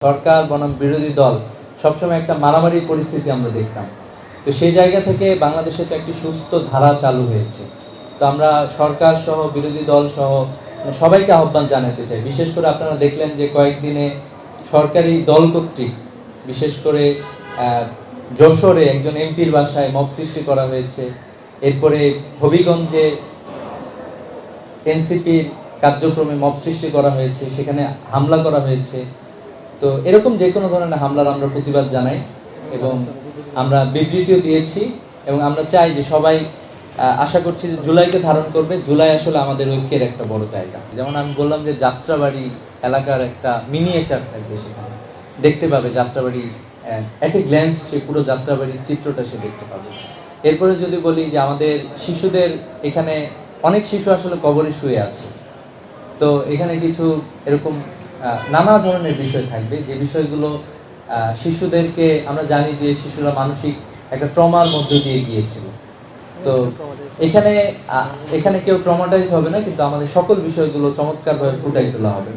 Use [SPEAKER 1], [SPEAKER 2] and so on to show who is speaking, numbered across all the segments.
[SPEAKER 1] সরকার বনাম বিরোধী দল সবসময় একটা মারামারি পরিস্থিতি আমরা দেখতাম। তো সেই জায়গা থেকে বাংলাদেশে তো একটি সুস্থ ধারা চালু হয়েছে। তো আমরা সরকার সহ বিরোধী দল সহ সবাইকে আহ্বান জানাতে চাই। বিশেষ করে আপনারা দেখলেন যে কয়েকদিনে সরকারি দল কর্তৃক বিশেষ করে যশোরে একজন এমপির বাসায় মব সৃষ্টি করা হয়েছে। এরপরে হবিগঞ্জে এনসিপির কার্যক্রমে মব সৃষ্টি করা হয়েছে, সেখানে হামলা করা হয়েছে। তো এরকম যে কোনো ধরনের হামলার আমরা প্রতিবাদ জানাই এবং আমরা বিবৃতিও দিয়েছি এবং আমরা চাই যে সবাই আশা করছি যে জুলাইকে ধারণ করবে। জুলাই আসলে আমাদের ঐক্যের একটা বড় জায়গা। যেমন আমি বললাম যে যাত্রাবাড়ি এলাকার একটা মিনিয়েচার থাকবে, সেখানে দেখতে পাবে যাত্রাবাড়ি এট এ গ্ল্যান্স, সে পুরো যাত্রাবাড়ির চিত্রটা সে দেখতে পাবে। এরপরে যদি বলি যে আমাদের শিশুদের এখানে অনেক শিশু আসলে কবরে শুয়ে আছে। তো এখানে কিছু এরকম নানা ধরনের বিষয় থাকবে, যে বিষয়গুলো শিশুদেরকে, আমরা জানি যে শিশুরা মানসিক একটা ট্রমার মধ্যে দিয়ে গিয়েছিল। তো এখানে কেউ ট্রমাটাইজ হবে না, কিন্তু আমাদের সকল বিষয়গুলো চমৎকারভাবে ফুটাই তোলা হবে।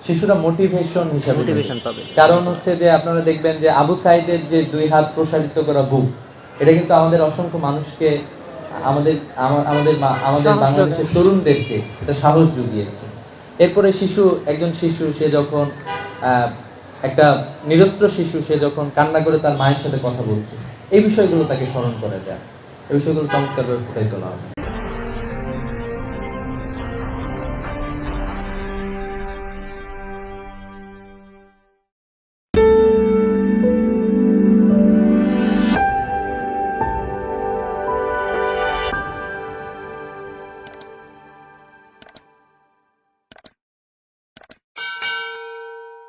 [SPEAKER 1] শিশুরা মোটিভেশন হিসাবে পাবে। কারণ হচ্ছে যে আপনারা দেখবেন যে আবু সাইদের যে 2 হাত প্রসারিত করা বুক, এটা কিন্তু আমাদের অসংখ্য মানুষকে, আমাদের বাংলাদেশের তরুণদেরকে এটা সাহস জুগিয়েছে। এরপরে একজন শিশু সে যখন একটা নিরস্ত্র শিশু, সে যখন কান্না করে তার মায়ের সাথে কথা বলছে, এই বিষয়গুলো তাকে স্মরণ করে দেয়, এই বিষয়গুলো চমৎকারভাবে ফুটাই তোলা হবে।